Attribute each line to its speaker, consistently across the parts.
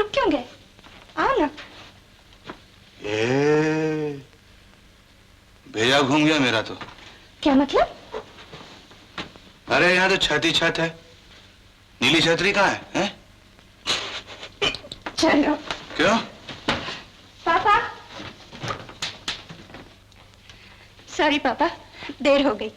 Speaker 1: रुक क्यों गए? आओ ना।
Speaker 2: भेजा घूम गया मेरा तो।
Speaker 1: क्या मतलब?
Speaker 2: अरे यहाँ तो छत ही छत है, नीली छतरी कहाँ है?
Speaker 1: चलो।
Speaker 2: क्यों?
Speaker 1: पापा। सॉरी पापा, देर हो गई।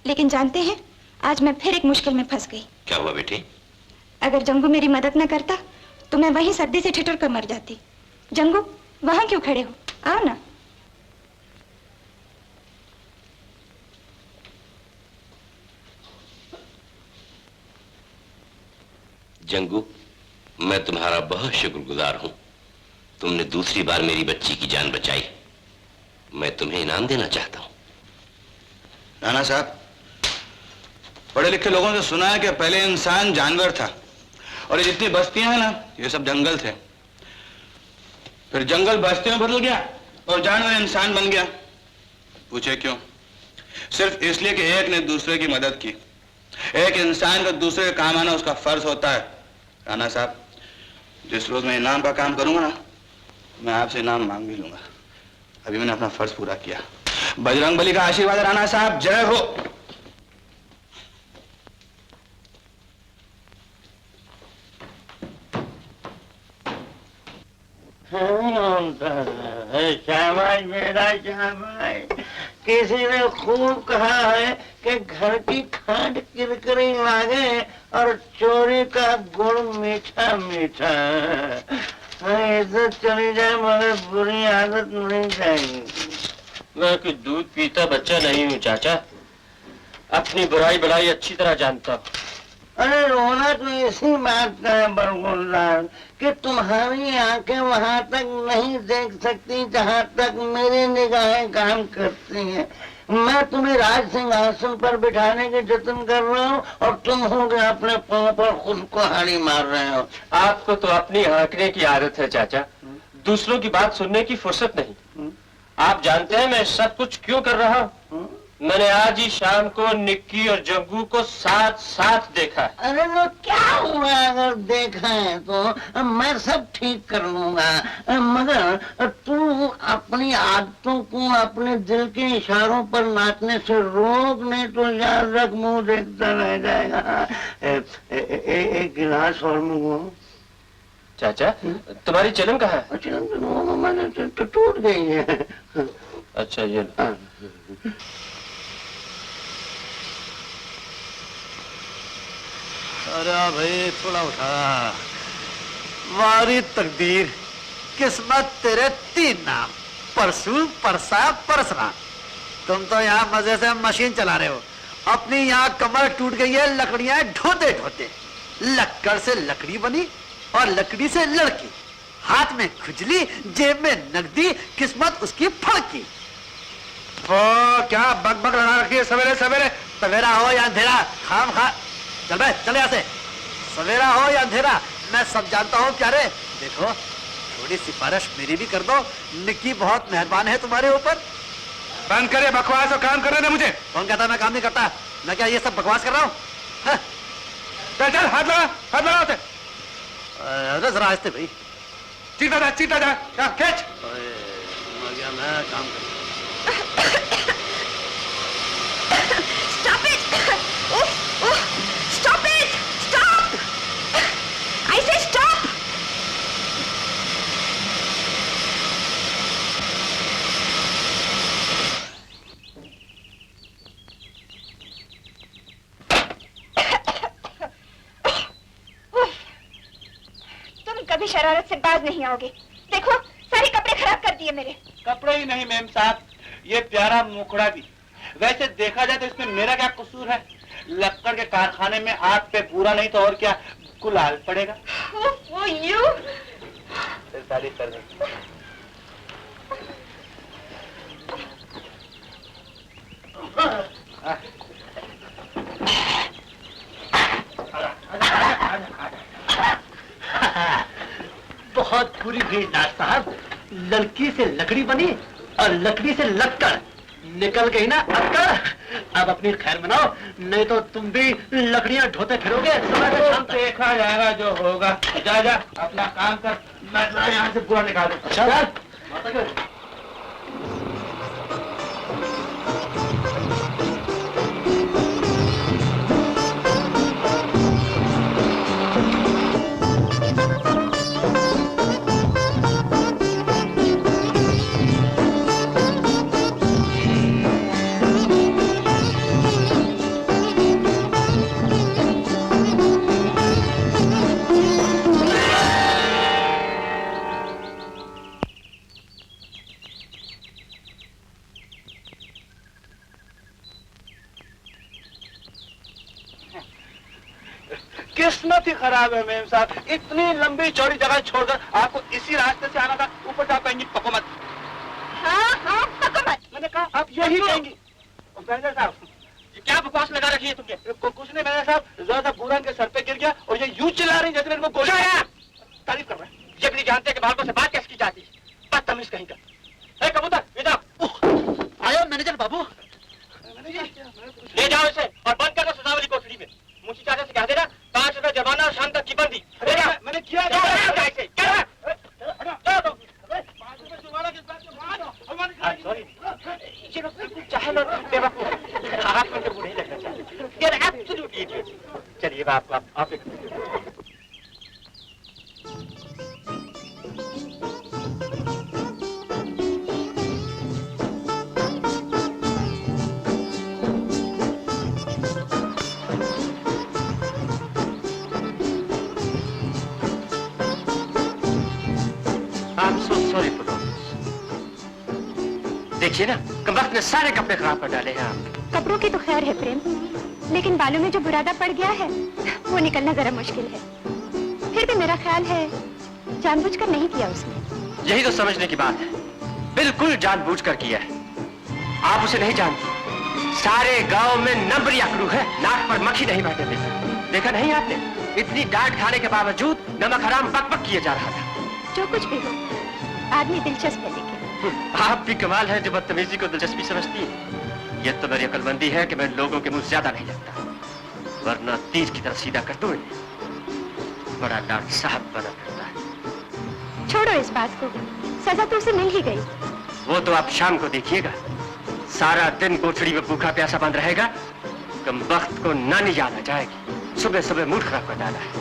Speaker 1: लेकिन जानते हैं, आज मैं फिर एक मुश्किल में फंस गई।
Speaker 3: क्या हुआ बेटी?
Speaker 1: अगर जंगू मेरी मदद न करता तो मैं वहीं सर्दी से ठिठुर कर मर जाती। जंगू, वहां क्यों खड़े हो? आओ ना।
Speaker 3: जंगू, मैं तुम्हारा बहुत शुक्रगुजार हूं। तुमने दूसरी बार मेरी बच्ची की जान बचाई। मैं तुम्हें इनाम देना चाहता हूं।
Speaker 2: नाना साहब, पढ़े लिखे लोगों से सुना है कि पहले इंसान जानवर था और ये जितनी बस्तियां हैं ना, ये सब जंगल थे। फिर जंगल बस्तियों में बदल गया और जानवर इंसान बन गया। पूछे क्यों? सिर्फ इसलिए कि एक ने दूसरे की मदद की। एक इंसान का दूसरे के काम आना उसका फर्ज होता है। राणा साहब, जिस रोज मैं इनाम का काम करूंगा ना, मैं आपसे इनाम मांग भी लूंगा। अभी मैंने अपना फर्ज पूरा किया। बजरंगबली का आशीर्वाद है राणा साहब, जय हो।
Speaker 4: शाबाश बेटा शाबाश। किसी ने खूब कहा है कि घर की खांड किरकिरी लागे और चोरी का गुड़ मीठा मीठा। इज्जत चली जाए मगर बुरी आदत नहीं जाएगी।
Speaker 5: मैं कि दूध पीता बच्चा नहीं हूँ चाचा, अपनी बुराई भलाई अच्छी तरह जानता हूँ।
Speaker 4: अरे रोना तो इसी बात का है बरगुलदार कि तुम्हारी आंखें वहां तक नहीं देख सकती जहां तक मेरी निगाहें काम करती हैं। मैं तुम्हें राज सिंहासन पर बिठाने के जतन कर रहा हूँ और तुम हो गए अपने पांव पर खुद को हाड़ी मार रहे हो।
Speaker 5: आपको तो अपनी हाँकने की आदत है चाचा, दूसरों की बात सुनने की फुर्सत नहीं। आप जानते हैं मैं सब कुछ क्यों कर रहा हूँ? मैंने आज ही शाम को निक्की और जग्गू को साथ साथ देखा।
Speaker 4: अरे वो क्या हुआ अगर देखा है तो मैं सब ठीक कर लूंगा, मगर तू अपनी आदतों को अपने दिल के इशारों पर नाचने से रोक, नहीं तो याद रख मुंह देखता रह जाएगा। एक गिलास और मंगवाओ।
Speaker 5: चाचा, तुम्हारी चिलम कहाँ है?
Speaker 4: चिलम तो टूट गई है।
Speaker 5: अच्छा ये लो।
Speaker 6: अरे भाई थोड़ा उठा। मारी तकदीर, किस्मत तेरे तीन नाम, परसू परसा परसरा। तुम तो यहाँ मजे से मशीन चला रहे हो, अपनी यहाँ कमर टूट गई है लकड़ियां ढोते ढोते। लक्कड़ से लकड़ी बनी और लकड़ी से लड़की, हाथ में खुजली जेब में नकदी, किस्मत उसकी फड़की। ओ क्या बकबक लगा रखी है सवेरे सवेरे? सवेरा हो या अंधेरा, खाम खा चल बे, चल यहाँ से। सवेरा हो या अंधेरा मैं सब जानता हूँ प्यारे। देखो थोड़ी सिफारिश मेरी भी कर दो, निक्की बहुत मेहरबान है तुम्हारे ऊपर।
Speaker 2: बंद करे बकवास और काम करने दे मुझे।
Speaker 6: कौन कहता मैं काम नहीं करता? मैं क्या ये सब बकवास कर रहा हूँ?
Speaker 2: चल चल हाथ लगा, हाथ लगा उसे।
Speaker 6: अरे जरा आस्ते भाई।
Speaker 2: चीता जा खींच।
Speaker 6: मैं काम कर।
Speaker 1: Stop it! Stop it! Stop! I say stop! तुम कभी शरारत से बाज नहीं आओगे। देखो सारे कपड़े खराब कर दिए मेरे।
Speaker 7: कपड़े ही नहीं मेम साहब, ये प्यारा मुखड़ा भी। वैसे देखा जाए तो इसमें मेरा क्या कसूर है? लक्कड़ के कारखाने में आग पे पूरा नहीं तो और क्या गुलाल पड़ेगा।
Speaker 1: वो यू
Speaker 7: ताली कर दे।
Speaker 6: बहुत बुरी भीड़ नाथ साहब, लड़की से लकड़ी बनी और लकड़ी से लक्कड़, निकल गई ना अक्कड़। अब अपनी खैर मनाओ, नहीं तो तुम भी लकड़ियां ढोते फिरोगे। समय शाम तक
Speaker 7: देखा जाएगा जो होगा। जा अपना काम कर, मैं यहाँ से पूरा निकाल दूँ। अच्छा किस्मत ही खराब है मेम साहब, इतनी लंबी चौड़ी जगह छोड़कर आपको इसी रास्ते से आना था, ऊपर से आप कहेंगी पको मत।
Speaker 1: हाँ पको मत।
Speaker 7: मैंने कहा आप यही कहेंगी। मैनेजर साहब
Speaker 5: ये क्या बकवास लगा रखी है तुमने?
Speaker 7: कुछ नहीं मैनेजर साहब, जरा सा बूढ़ा के सर पे गिर गया और ये यूं चिल्ला रही जैसे मेरे को गोली तारीफ कर रहे हैं।
Speaker 5: ये भी नहीं जानते कि बालकों से बात कैसे की जाती है। बदतमीज कहीं का। ए कबूतर इधर
Speaker 6: आयो मैनेजर बाबू।
Speaker 5: ले जाओ इसे और बंद कर दो सजा वाली कोठरी में। मुंशी चाचा से कह देना 5 रुपए जुर्माना और शाम तक की बंदी। ले जाओ।
Speaker 7: मैंने किया
Speaker 5: चलिए आप सॉरी फॉर देखिए ना, कमबख्त ने सारे कपड़े खराब कर डाले हैं आप।
Speaker 1: कपड़ों की तो खैर है प्रेम, लेकिन बालों में जो बुरादा पड़ गया है वो निकलना जरा मुश्किल है। फिर भी मेरा ख्याल है जानबूझकर नहीं किया उसने।
Speaker 5: यही तो समझने की बात है, बिल्कुल जानबूझकर किया है। आप उसे नहीं जानती, सारे गांव में नंबर अकड़ू है, नाक पर मक्खी नहीं बैठने देती। देखा नहीं आपने, इतनी डांट खाने के बावजूद नमक हराम बक बक किए जा रहा था।
Speaker 1: जो कुछ भी हो, आदमी दिलचस्प है लेकिन।
Speaker 5: आप भी कमाल है जो बदतमीजी को दिलचस्पी समझती है। ये तो मेरी अक्लमंदी है कि मैं लोगों के मुंह ज्यादा नहीं लगता, वरना तीर की तरह सीधा कर दूं इन्हें। बड़ा डांट साहब बना करता है।
Speaker 1: छोड़ो इस बात को, सजा तो उसे मिल ही गई।
Speaker 5: वो तो आप शाम को देखिएगा, सारा दिन कोठड़ी में भूखा प्यासा बंद रहेगा, कमबख्त को नानी याद आ जाएगी। सुबह सुबह मूड खराब कर डाला है।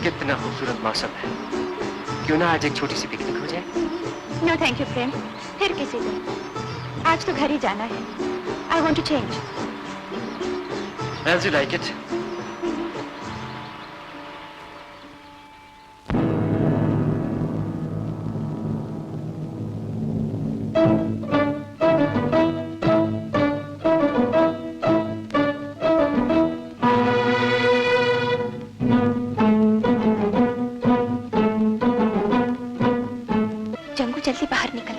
Speaker 5: कितना खूबसूरत मौसम है, क्यों ना आज एक छोटी सी पिकनिक हो जाए?
Speaker 1: नो थैंक यू प्रेम, फिर किसी दिन। आज तो घर ही जाना है। I want to change.
Speaker 5: As you like it.
Speaker 1: जंगू जल्दी बाहर निकला।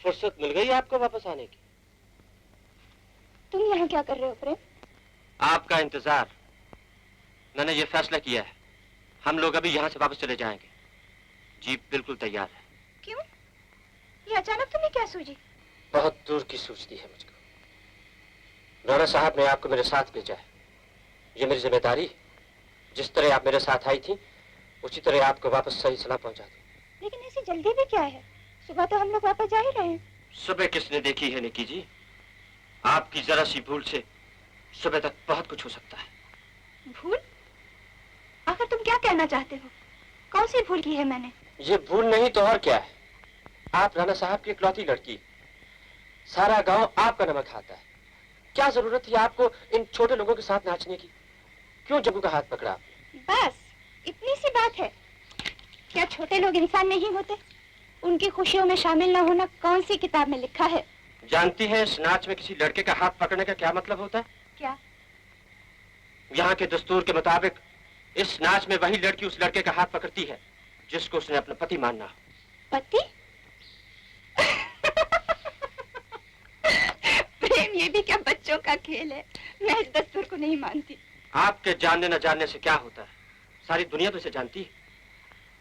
Speaker 5: फुर्सत मिल गई आपको वापस आने की?
Speaker 1: तुम यहाँ क्या कर रहे हो प्रेम?
Speaker 5: आपका इंतजार। मैंने ये फैसला किया है, हम लोग अभी यहाँ से वापस चले जाएंगे। जीप बिल्कुल तैयार है।
Speaker 1: क्यों? ये अचानक तुम्हें क्या सूझी?
Speaker 5: बहुत दूर की सूझती है मुझको। राणा साहब ने आपको मेरे साथ भेजा है, ये मेरी जिम्मेदारी। जिस तरह आप मेरे साथ आई थी, उसी तरह आपको वापस सही सलाह पहुंचा दूं।
Speaker 1: लेकिन ऐसी जल्दी भी क्या है? सुबह तो हम लोग वापस जा ही रहे हैं।
Speaker 5: सुबह किसने देखी है निकी जी? आपकी जरा सी भूल से सुबह तक बहुत कुछ हो सकता है।
Speaker 1: भूल? आखिर तुम क्या कहना चाहते हो? कौन सी भूल की है मैंने?
Speaker 5: ये भूल नहीं तो और क्या है। आप राणा साहब की इकलौती लड़की, सारा गांव आपका नमक खाता है। क्या जरूरत थी आपको इन छोटे लोगों के साथ नाचने की? क्यों जग्गू का हाथ पकड़ा?
Speaker 1: बस इतनी सी बात है। क्या छोटे लोग इंसान नहीं होते? उनकी खुशियों में शामिल न होना कौन सी किताब में लिखा है?
Speaker 5: जानती हैं इस नाच में किसी लड़के का हाथ पकड़ने का क्या मतलब होता है?
Speaker 1: क्या?
Speaker 5: यहाँ के दस्तूर के मुताबिक इस नाच में वही लड़की उस लड़के का हाथ पकड़ती है जिसको उसने अपना पति मानना हो।
Speaker 1: पति? प्रेम ये भी क्या बच्चों का खेल है? मैं इस दस्तूर को नहीं मानती।
Speaker 5: आपके जानने न जानने से क्या होता है, सारी दुनिया तो इसे जानती है।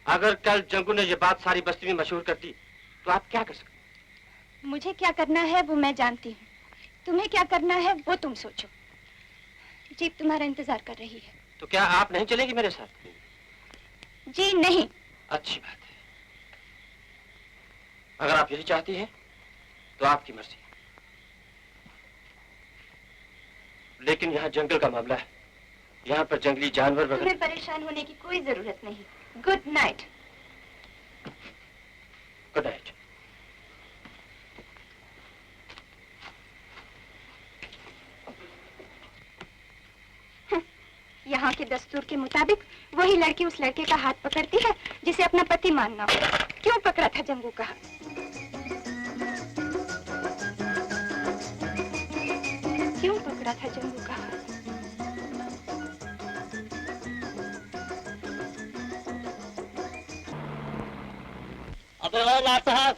Speaker 5: अगर कल जंगू ने ये बात सारी बस्ती में मशहूर कर दी तो आप क्या कर सकते?
Speaker 1: मुझे क्या करना है वो मैं जानती हूँ, तुम्हें क्या करना है वो तुम सोचो। जीप तुम्हारा इंतजार कर रही है।
Speaker 5: तो क्या आप नहीं चलेंगी मेरे साथ?
Speaker 1: जी नहीं।
Speaker 5: अच्छी बात है, अगर आप यही चाहती हैं तो आपकी मर्जी, लेकिन यहाँ जंगल का मामला है, यहाँ पर जंगली जानवर वगैरह।
Speaker 1: तुम्हें परेशान होने की कोई जरूरत नहीं। Good night.
Speaker 5: Good night.
Speaker 1: यहाँ के दस्तूर के मुताबिक वही लड़की उस लड़के का हाथ पकड़ती है जिसे अपना पति मानना हो। क्यों पकड़ा था जंगू का हाथ? क्यों पकड़ा था जंगू का हाथ?
Speaker 6: अबे ओ लाट साहब,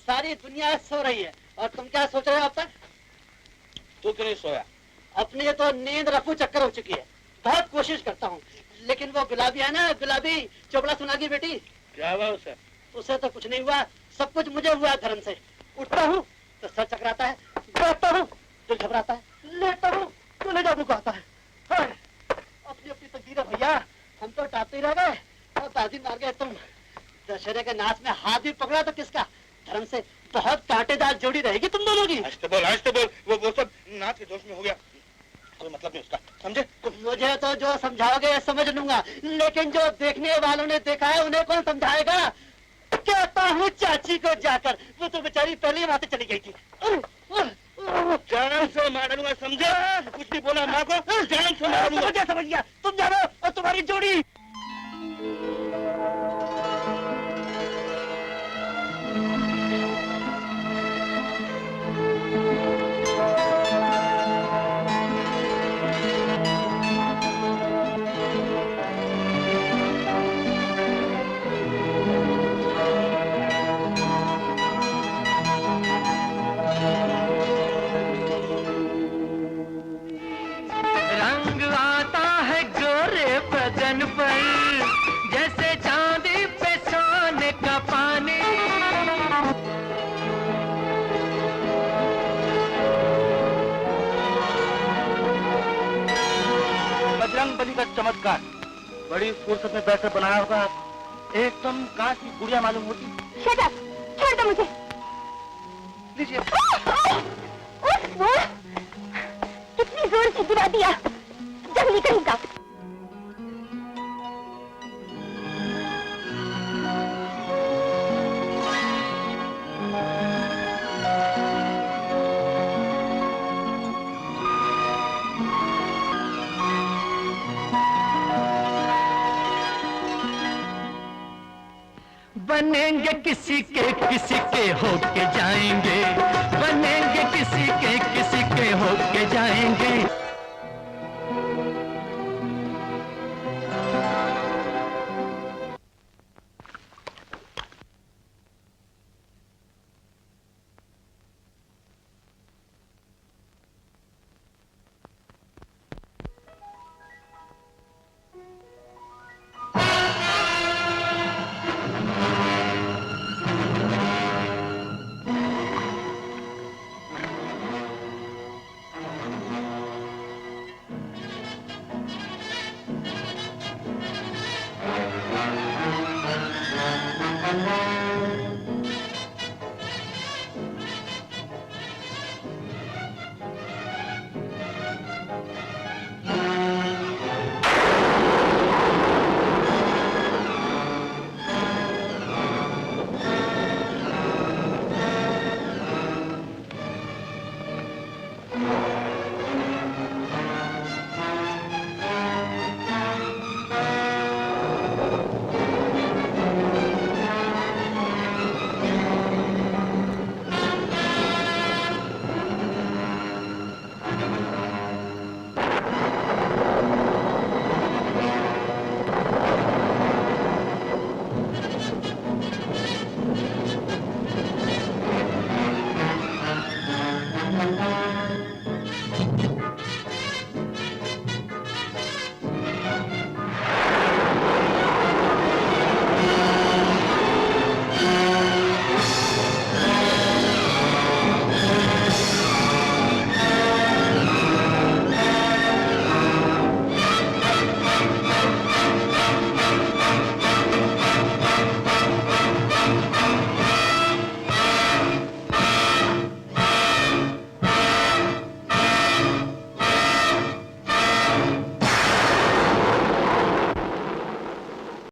Speaker 6: सारी दुनिया सो रही है और तुम क्या सोच रहे हो अब तक?
Speaker 7: तू क्यों नहीं सोया?
Speaker 6: अपनी तो नींद रफू चक्कर हो चुकी है। बहुत कोशिश करता हूँ, लेकिन वो गुलाबी है ना, गुलाबी चोपड़ा सुना की बेटी,
Speaker 7: क्या हुआ उसे?
Speaker 6: उसे तो कुछ नहीं हुआ, सब कुछ मुझे हुआ धर्म से। उठता हूँ तो सर चकराता है, बैठता हूँ दिल घबराता है, लेटता हूँ तो ले जादू आता है। अपनी अपनी तकदीर है भैया, हम तो टापते ही रह गए और बाजी मार गए तुम। दशहरे के नाच में हाथ भी पकड़ा तो किसका? धर्म से। बहुत कांटेदार जोड़ी रहेगी तुम दोनों की।
Speaker 7: आज तो बोल, वो सब नाच के जोश में हो गया, कोई मतलब नहीं उसका, समझे?
Speaker 6: मुझे तो जो समझाओगे समझ लूंगा, लेकिन जो देखने वालों ने देखा है उन्हें कौन समझाएगा? कहता हूँ चाची को जाकर, वो तो बेचारी पहले ही वहां से चली गई थी।
Speaker 7: जान से मार दूंगा, समझे? कुछ नहीं बोला माँ को, जान से मार दूंगा।
Speaker 6: समझ गया, तुम जानो और तुम्हारी जोड़ी।
Speaker 8: रंग आता है गोरे बदन पर जैसे चांदी पे सोने का पानी।
Speaker 7: बजरंग बली का चमत्कार बड़ी फुर्सत में बैठकर बनाया होगा, एकदम कांच की गुड़िया मालूम होती।
Speaker 1: शट अप, छोड़ दो मुझे।
Speaker 7: लीजिए।
Speaker 1: कितनी जोर से गिरा दिया, जंगली कहीं का।
Speaker 8: बनेंगे किसी के होके जाएंगे।